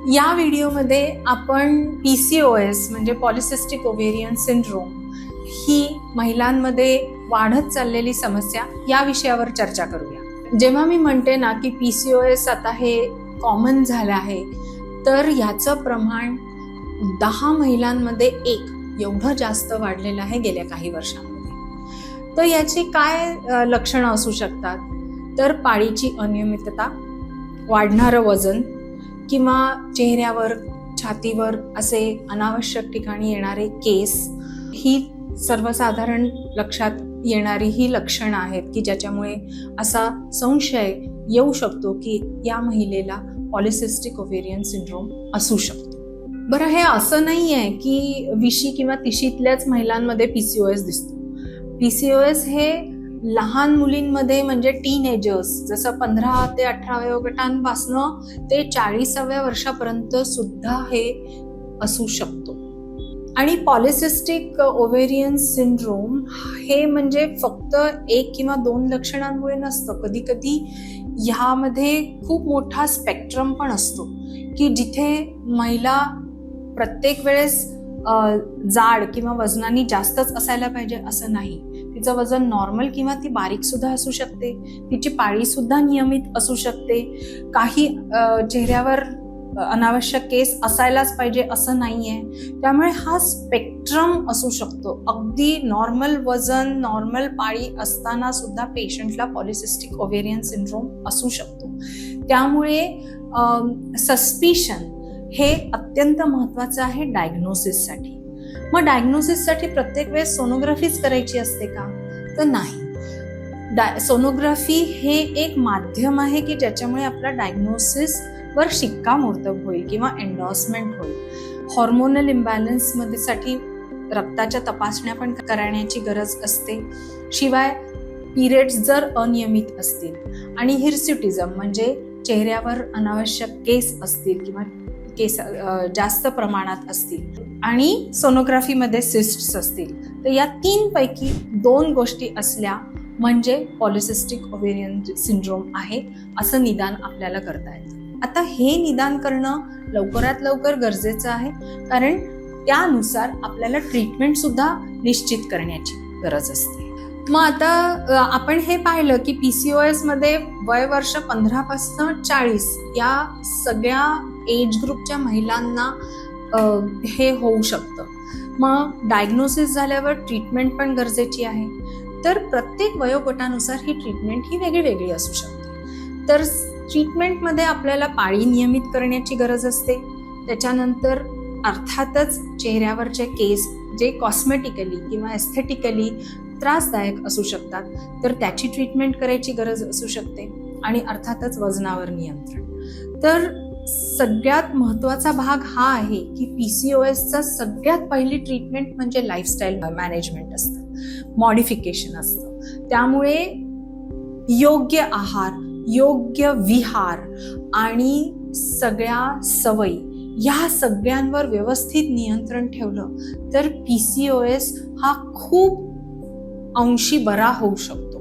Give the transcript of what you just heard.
या व्हिडिओमध्ये आपण PCOS म्हणजे पॉलिसिस्टिक ओव्हेरियन सिंड्रोम ही महिलांमध्ये वाढत चाललेली समस्या या विषयावर चर्चा करूया. जेव्हा मी म्हणते ना की PCOS आता हे कॉमन झालं आहे, तर याचं प्रमाण 10 महिलांमध्ये 1 एवढं जास्त वाढलेलं आहे गेल्या काही वर्षांमध्ये. तर याची काय लक्षणं असू शकतात? तर पाळीची अनियमितता, वाढणारं वजन किंवा चेहऱ्यावर, छातीवर असे अनावश्यक ठिकाणी येणारे केस, ही सर्वसाधारण लक्षात येणारी ही लक्षणं आहेत की ज्याच्यामुळे असा संशय येऊ शकतो की या महिलेला पॉलिसिस्टिक ओव्हेरियन सिंड्रोम असू शकतो. बरं, हे असं नाही आहे की 20 किंवा 30तल्याच महिलांमध्ये PCOS दिसतो. PCOS हे लहान मुलींमध्ये म्हणजे टीनएजर्स, जसं 15 ते 18 वयोगटांपासनं ते 40व्या वर्षापर्यंत सुद्धा हे असू शकतो. आणि पॉलिसिस्टिक ओव्हेरियन सिंड्रोम हे म्हणजे फक्त 1 किंवा 2 लक्षणांमुळे नसतं. कधी कधी ह्यामध्ये खूप मोठा स्पेक्ट्रम पण असतो की जिथे महिला प्रत्येक वेळेस जाड किंवा वजनाने जास्तच असायला पाहिजे असं नाही. तिचं वजन नॉर्मल किंवा ती बारीक सुद्धा असू शकते. तिची पाळी सुद्धा नियमित असू शकते. काही चेहऱ्यावर अनावश्यक केस असायलाच पाहिजे असं नाहीये. त्यामुळे हा स्पेक्ट्रम असू शकतो. अगदी नॉर्मल वजन, नॉर्मल पाळी असताना सुद्धा पेशंटला पॉलिसिस्टिक ओव्हेरियन सिंड्रोम असू शकतो. त्यामुळे सस्पिशन हे अत्यंत महत्त्वाचं आहे डायग्नोसिससाठी. मग डायग्नोसिससाठी प्रत्येक वेळेस सोनोग्राफीच करायची असते का? तर नाही. सोनोग्राफी हे एक माध्यम आहे की ज्याच्यामुळे आपला डायग्नोसिस वर शिक्कामोर्तब होईल किंवा एन्डॉर्समेंट होईल. हॉर्मोनल इम्बॅलन्समध्ये साठी रक्ताच्या तपासण्या पण करण्याची गरज असते. शिवाय पिरियड्स जर अनियमित असतील आणि हिर्स्युटिझम म्हणजे चेहऱ्यावर अनावश्यक केस असतील किंवा केस जास्त प्रमाणात असतील आणि सोनोग्राफीमध्ये सिस्ट्स असतील, तर या 3 पैकी 2 गोष्टी असल्या म्हणजे पॉलिसिस्टिक ओव्हेरियन सिंड्रोम आहे असं निदान आपल्याला करता येतं. आता हे निदान करणं लवकरात लवकर गरजेचं आहे, कारण त्यानुसार आपल्याला ट्रीटमेंट सुद्धा निश्चित करण्याची गरज असते. मग आता आपण हे पाहिलं की PCOS मध्ये वय वर्ष 15 पासून 40 या सगळ्या एज ग्रुपच्या महिलांना हे होऊ शकतं. मग डायग्नोसिस झाल्यावर ट्रीटमेंट पण गरजेची आहे. तर प्रत्येक वयोगटानुसार ही ट्रीटमेंट ही वेगळी वेगळी असू शकते. तर ट्रीटमेंटमध्ये आपल्याला पाळी नियमित करण्याची गरज असते. त्याच्यानंतर अर्थातच चेहऱ्यावरचे केस जे कॉस्मेटिकली किंवा एस्थेटिकली त्रासदायक असू शकतात, तर त्याची ट्रीटमेंट करायची गरज असू शकते. आणि अर्थातच वजनावर नियंत्रण. तर सगळ्यात महत्त्वाचा भाग हा आहे की PCOSचा सगळ्यात पहिली ट्रीटमेंट म्हणजे लाईफस्टाईल मॅनेजमेंट असतं, मॉडिफिकेशन असतं. त्यामुळे योग्य आहार, योग्य विहार आणि सगळ्या सवयी या सगळ्यांवर व्यवस्थित नियंत्रण ठेवलं तर PCOS हा खूप अंशी बरा होऊ शकतो.